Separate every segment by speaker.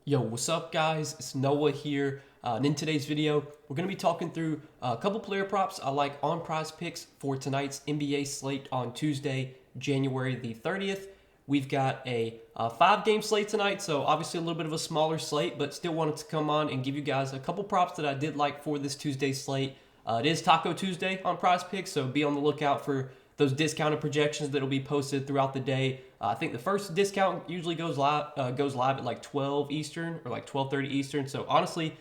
Speaker 1: Yo, what's up guys? It's Noah here, and in today's video, we're going to be talking through a couple player props I like on Prizepicks for tonight's NBA slate on Tuesday, January the 30th. We've got a 5-game slate tonight, so obviously a little bit of a smaller slate, but still wanted to come on and give you guys a couple props that I did like for this Tuesday slate. It is Taco Tuesday on Prizepicks, so be on the lookout for those discounted projections that will be posted throughout the day. I think the first discount usually goes live at like 12 Eastern or like 12:30 Eastern. So honestly,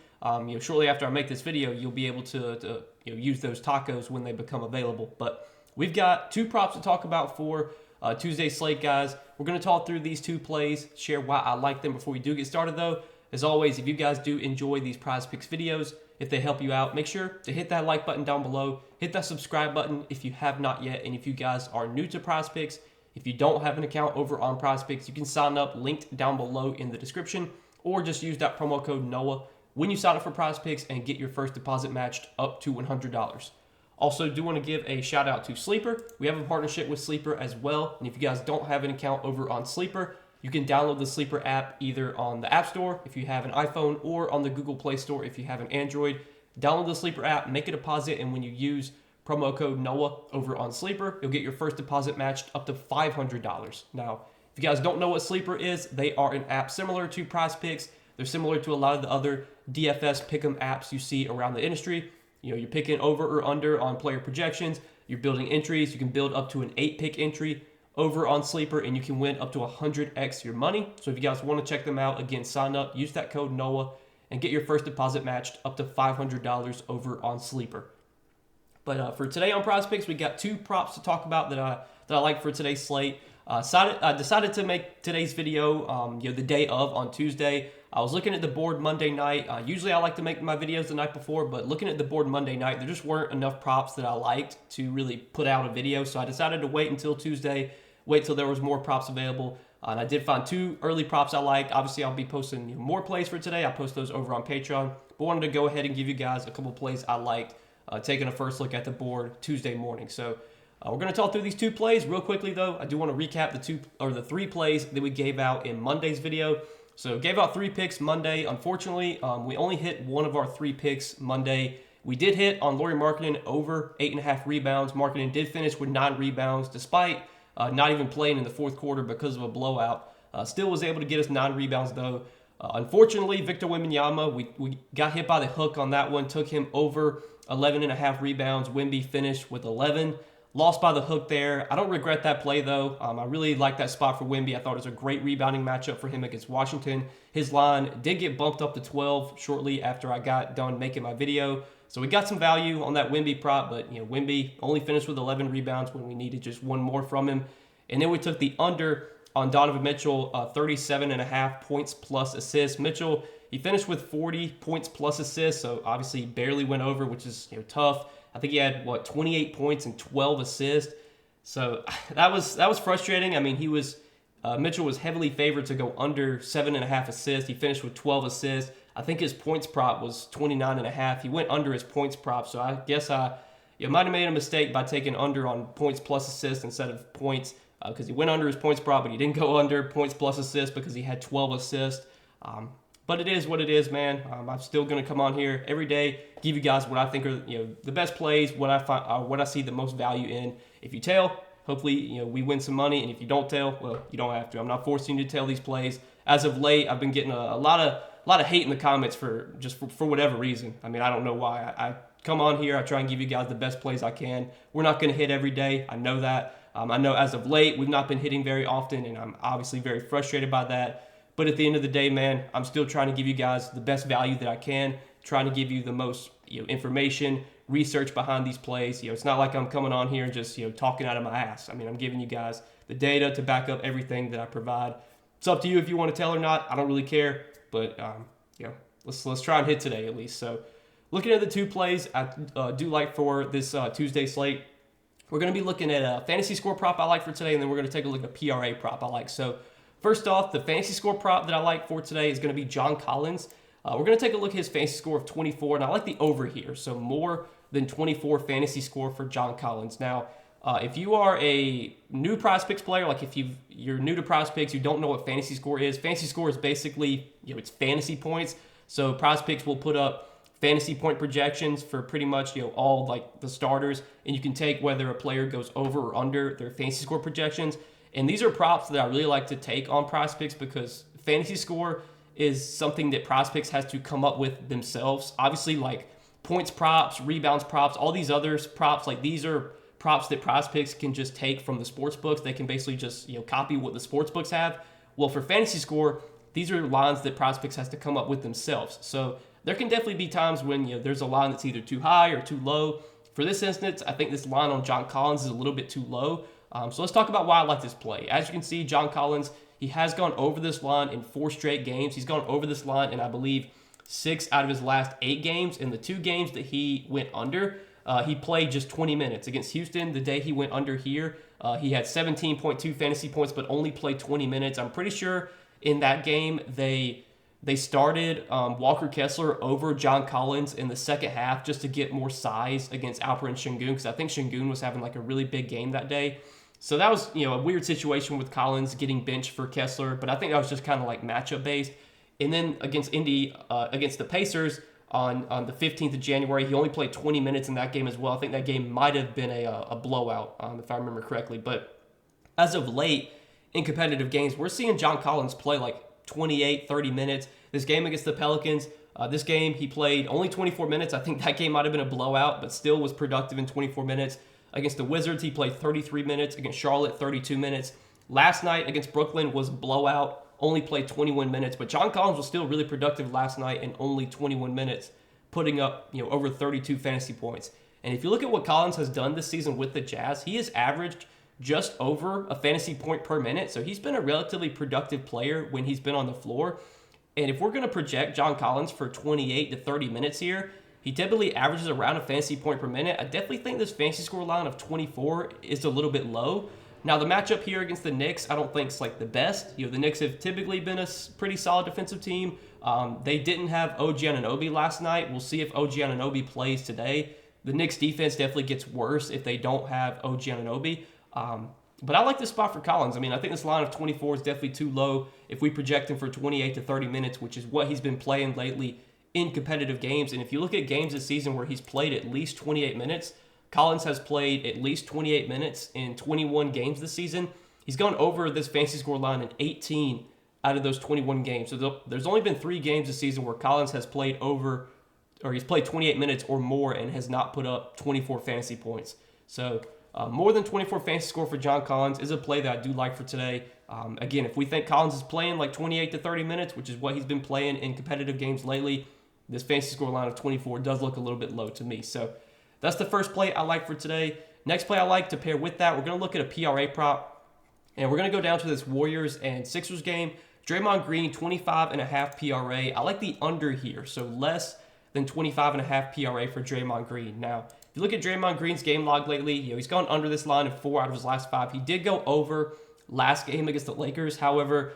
Speaker 1: shortly after I make this video, you'll be able to use those tacos when they become available. But we've got two props to talk about for Tuesday slate, guys. We're going to talk through these two plays, share why I like them before we do get started, though. As always, if you guys do enjoy these Prizepicks videos, if they help you out, make sure to hit that like button down below. Hit that subscribe button if you have not yet. And if you guys are new to Prizepicks, if you don't have an account over on Prizepicks, you can sign up, linked down below in the description, or just use that promo code NOAH when you sign up for Prizepicks and get your first deposit matched up to $100. Also, do want to give a shout out to Sleeper. We have a partnership with Sleeper as well. And if you guys don't have an account over on Sleeper, you can download the Sleeper app either on the App Store if you have an iPhone or on the Google Play Store if you have an Android. Download the Sleeper app, make a deposit, and when you use promo code NOAH over on Sleeper, you'll get your first deposit matched up to $500. Now, if you guys don't know what Sleeper is, they are an app similar to Prizepicks. They're similar to a lot of the other DFS pick'em apps you see around the industry. You're picking over or under on player projections. You're building entries. You can build up to an 8-pick entry over on Sleeper, and you can win up to 100x your money. So if you guys want to check them out, again, sign up, use that code NOAH, and get your first deposit matched up to $500 over on Sleeper. But for today on Prizepicks, we got two props to talk about that I like for today's slate. I decided to make today's video the day of on Tuesday. I was looking at the board Monday night. Usually I like to make my videos the night before, but looking at the board Monday night, there just weren't enough props that I liked to really put out a video. So I decided to wait until Tuesday, wait till there was more props available. And I did find two early props I liked. Obviously, I'll be posting more plays for today. I'll post those over on Patreon. But wanted to go ahead and give you guys a couple plays I liked, taking a first look at the board Tuesday morning. So we're going to talk through these two plays real quickly, though. I do want to recap the three plays that we gave out in Monday's video. So gave out 3 picks Monday. Unfortunately, we only hit one of our 3 picks Monday. We did hit on Lauri Markkanen over 8.5 rebounds. Markkanen did finish with 9 rebounds, despite not even playing in the fourth quarter because of a blowout. Still was able to get us 9 rebounds, though. Unfortunately, Victor Wembanyama, we got hit by the hook on that one. Took him over 11.5 rebounds. Wemby finished with 11. Lost by the hook there. I don't regret that play, though. I really like that spot for Wemby. I thought it was a great rebounding matchup for him against Washington. His line did get bumped up to 12 shortly after I got done making my video. So we got some value on that Wemby prop, but Wemby only finished with 11 rebounds when we needed just one more from him. And then we took the under on Donovan Mitchell, 37.5 points plus assists. Mitchell, he finished with 40 points plus assists, so obviously barely went over, which is tough. I think he had 28 points and 12 assists. So that was frustrating. I mean, Mitchell was heavily favored to go under 7.5 assists. He finished with 12 assists. I think his points prop was 29.5. He went under his points prop, so I guess I might have made a mistake by taking under on points plus assists instead of points, because he went under his points prop, but he didn't go under points plus assists because he had 12 assists. But it is what it is, man. I'm still going to come on here every day, give you guys what I think are the best plays, what I see the most value in. If you tail, hopefully we win some money, and if you don't tail, well, you don't have to. I'm not forcing you to tail these plays. As of late, I've been getting a lot of hate in the comments for whatever reason. I mean, I don't know why. I come on here, I try and give you guys the best plays I can. We're not going to hit every day. I know that. I know as of late we've not been hitting very often, and I'm obviously very frustrated by that. But at the end of the day, man, I'm still trying to give you guys the best value that I can, trying to give you the most information, research behind these plays. It's not like I'm coming on here and just talking out of my ass. I mean, I'm giving you guys the data to back up everything that I provide. It's up to you if you want to tell or not. I don't really care, but let's try and hit today at least. So, looking at the two plays I do like for this Tuesday slate, we're going to be looking at a fantasy score prop I like for today, and then we're going to take a look at a PRA prop I like. So, first off, the fantasy score prop that I like for today is going to be John Collins. We're going to take a look at his fantasy score of 24, and I like the over here. So more than 24 fantasy score for John Collins. Now, If you are a new Prizepicks player, like if you're new to Prizepicks, you don't know what fantasy score is. Fantasy score is basically, it's fantasy points. So Prizepicks will put up fantasy point projections for pretty much, all like the starters, and you can take whether a player goes over or under their fantasy score projections. And these are props that I really like to take on Prizepicks because fantasy score is something that Prizepicks has to come up with themselves. Obviously, like points props, rebounds props, all these other props, like these are props that Prizepicks can just take from the sports books. They can basically just copy what the sports books have. Well, for fantasy score, these are lines that Prizepicks has to come up with themselves. So there can definitely be times when there's a line that's either too high or too low. For this instance, I think this line on John Collins is a little bit too low. So let's talk about why I like this play. As you can see, John Collins, he has gone over this line in 4 straight games. He's gone over this line in, I believe, 6 out of his last 8 games. In the 2 games that he went under, he played just 20 minutes. Against Houston, the day he went under here, he had 17.2 fantasy points, but only played 20 minutes. I'm pretty sure in that game, they started Walker Kessler over John Collins in the second half just to get more size against Alperen Şengün, because I think Şengün was having like a really big game that day. So that was a weird situation with Collins getting benched for Kessler, but I think that was just kind of like matchup based. And then against against the Pacers on the 15th of January, he only played 20 minutes in that game as well. I think that game might have been a blowout, if I remember correctly. But as of late in competitive games, we're seeing John Collins play like 28, 30 minutes. This game against the Pelicans, this game he played only 24 minutes. I think that game might have been a blowout, but still was productive in 24 minutes. Against the Wizards, he played 33 minutes. Against Charlotte, 32 minutes. Last night against Brooklyn was a blowout, only played 21 minutes. But John Collins was still really productive last night in only 21 minutes, putting up over 32 fantasy points. And if you look at what Collins has done this season with the Jazz, he has averaged just over a fantasy point per minute. So he's been a relatively productive player when he's been on the floor. And if we're going to project John Collins for 28 to 30 minutes here, he typically averages around a fantasy point per minute. I definitely think this fantasy score line of 24 is a little bit low. Now, the matchup here against the Knicks, I don't think is like the best. The Knicks have typically been a pretty solid defensive team. They didn't have OG Anunoby last night. We'll see if OG Anunoby plays today. The Knicks defense definitely gets worse if they don't have OG Anunoby. But I like this spot for Collins. I mean, I think this line of 24 is definitely too low if we project him for 28 to 30 minutes, which is what he's been playing lately in competitive games. And if you look at games this season where he's played at least 28 minutes, Collins has played at least 28 minutes in 21 games this season. He's gone over this fantasy score line in 18 out of those 21 games. So there's only been 3 games this season where Collins has played over, or he's played 28 minutes or more and has not put up 24 fantasy points. So more than 24 fantasy score for John Collins is a play that I do like for today. Again, if we think Collins is playing like 28 to 30 minutes, which is what he's been playing in competitive games lately, this fantasy score line of 24 does look a little bit low to me. So that's the first play I like for today. Next play I like to pair with that, we're going to look at a PRA prop. And we're going to go down to this Warriors and Sixers game. Draymond Green, 25.5 PRA. I like the under here, so less than 25.5 PRA for Draymond Green. Now, if you look at Draymond Green's game log lately, he's gone under this line in 4 out of his last 5. He did go over last game against the Lakers. However,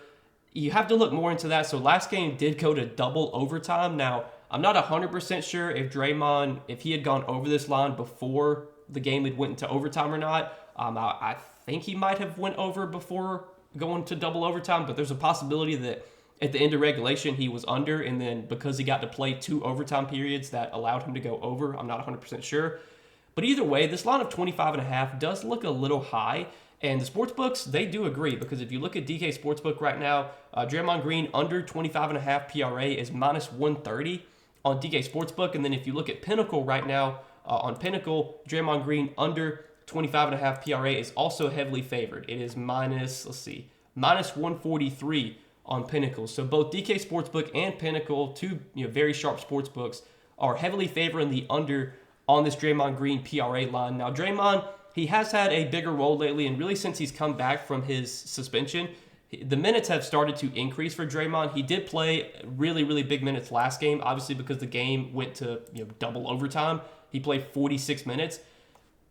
Speaker 1: you have to look more into that. So last game did go to double overtime. Now, I'm not 100% sure if Draymond, if he had gone over this line before the game had went into overtime or not. I think he might have went over before going to double overtime, but there's a possibility that at the end of regulation he was under, and then because he got to play 2 overtime periods that allowed him to go over. I'm not 100% sure. But either way, this line of 25.5 does look a little high. And the sportsbooks, they do agree, because if you look at DK Sportsbook right now, Draymond Green under 25.5 PRA is minus 130 on DK Sportsbook. And then if you look at Pinnacle right now, on Pinnacle, Draymond Green under 25.5 PRA is also heavily favored. It is minus 143 on Pinnacle. So both DK Sportsbook and Pinnacle, two very sharp sportsbooks, are heavily favoring the under on this Draymond Green PRA line. Now, Draymond, he has had a bigger role lately, and really since he's come back from his suspension, the minutes have started to increase for Draymond. He did play really, really big minutes last game, obviously because the game went to double overtime. He played 46 minutes.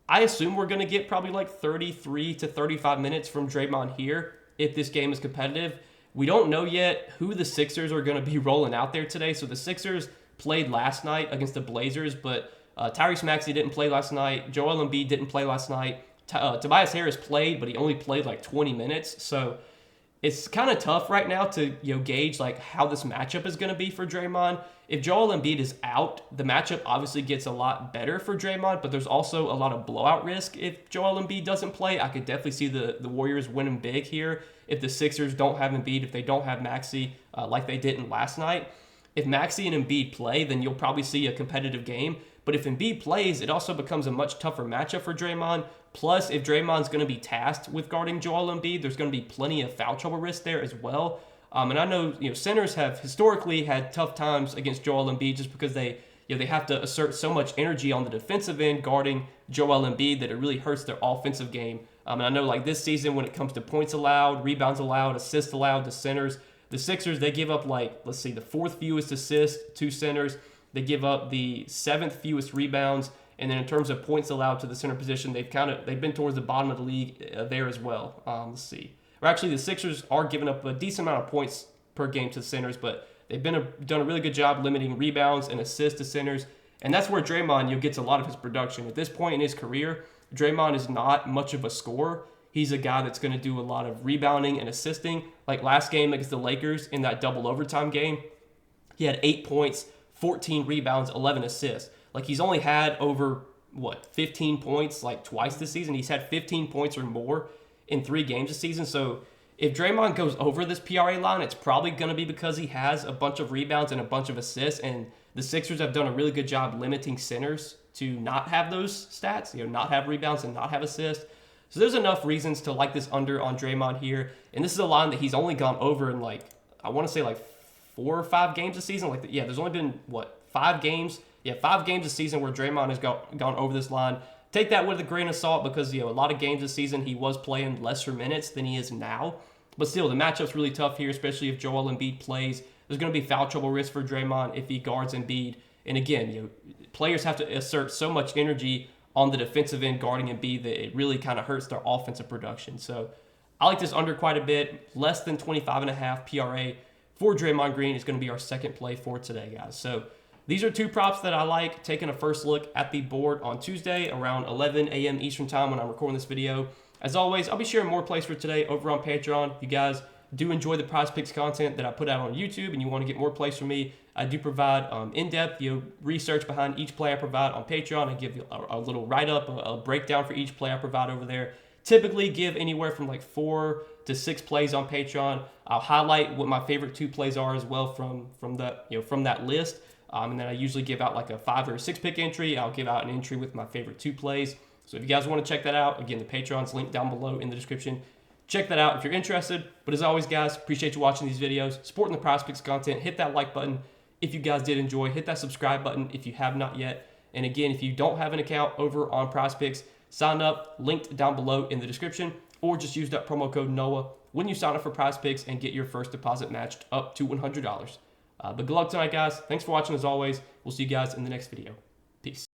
Speaker 1: I assume we're going to get probably like 33 to 35 minutes from Draymond here if this game is competitive. We don't know yet who the Sixers are going to be rolling out there today. So the Sixers played last night against the Blazers, but Tyrese Maxey didn't play last night. Joel Embiid didn't play last night. Tobias Harris played, but he only played like 20 minutes. So it's kind of tough right now to gauge like how this matchup is going to be for Draymond. If Joel Embiid is out, the matchup obviously gets a lot better for Draymond, but there's also a lot of blowout risk if Joel Embiid doesn't play. I could definitely see the Warriors winning big here if the Sixers don't have Embiid, if they don't have Maxey like they didn't last night. If Maxey and Embiid play, then you'll probably see a competitive game. But if Embiid plays, it also becomes a much tougher matchup for Draymond. Plus, if Draymond's going to be tasked with guarding Joel Embiid, there's going to be plenty of foul trouble risk there as well. And I know centers have historically had tough times against Joel Embiid just because they have to assert so much energy on the defensive end guarding Joel Embiid that it really hurts their offensive game. And I know like this season when it comes to points allowed, rebounds allowed, assists allowed to centers, the Sixers, they give up the fourth fewest assists to centers. They give up the seventh fewest rebounds. And then in terms of points allowed to the center position, they've been towards the bottom of the league there as well. Let's see. Or actually, the Sixers are giving up a decent amount of points per game to centers, but they've done a really good job limiting rebounds and assists to centers. And that's where Draymond gets a lot of his production. At this point in his career, Draymond is not much of a scorer. He's a guy that's going to do a lot of rebounding and assisting. Like last game against the Lakers in that double overtime game, he had 8 points, 14 rebounds, 11 assists. Like he's only had over 15 points like twice this season. He's had 15 points or more in 3 games this season. So if Draymond goes over this PRA line, it's probably going to be because he has a bunch of rebounds and a bunch of assists. And the Sixers have done a really good job limiting centers to not have those stats, not have rebounds and not have assists. So there's enough reasons to like this under on Draymond here. And this is a line that he's only gone over in I want to say 4 or 5 games this season. There's only been 5 games. 5 games this season where Draymond has gone over this line. Take that with a grain of salt because a lot of games this season he was playing lesser minutes than he is now. But still, the matchup's really tough here, especially if Joel Embiid plays. There's going to be foul trouble risk for Draymond if he guards Embiid. And again, players have to assert so much energy on the defensive end guarding Embiid that it really kind of hurts their offensive production. So I like this under quite a bit. Less than 25.5 PRA for Draymond Green is going to be our second play for today, guys. So these are 2 props that I like. Taking a first look at the board on Tuesday around 11 a.m. Eastern time when I'm recording this video. As always, I'll be sharing more plays for today over on Patreon. If you guys do enjoy the Prizepicks content that I put out on YouTube and you want to get more plays from me, I do provide in-depth research behind each play I provide on Patreon. I give you a little write-up, a breakdown for each play I provide over there. Typically give anywhere from 4 to 6 plays on Patreon. I'll highlight what my favorite 2 plays are as well from that list. And then I usually give out a 5 or a 6 pick entry. I'll give out an entry with my favorite 2 plays. So if you guys want to check that out, again, the Patreon's linked down below in the description. Check that out if you're interested. But as always, guys, appreciate you watching these videos, supporting the Prizepicks content. Hit that like button if you guys did enjoy. Hit that subscribe button if you have not yet. And again, if you don't have an account over on Prizepicks, sign up, linked down below in the description, or just use that promo code NOAH when you sign up for Prizepicks and get your first deposit matched up to $100. But good luck tonight, guys. Thanks for watching as always. We'll see you guys in the next video. Peace.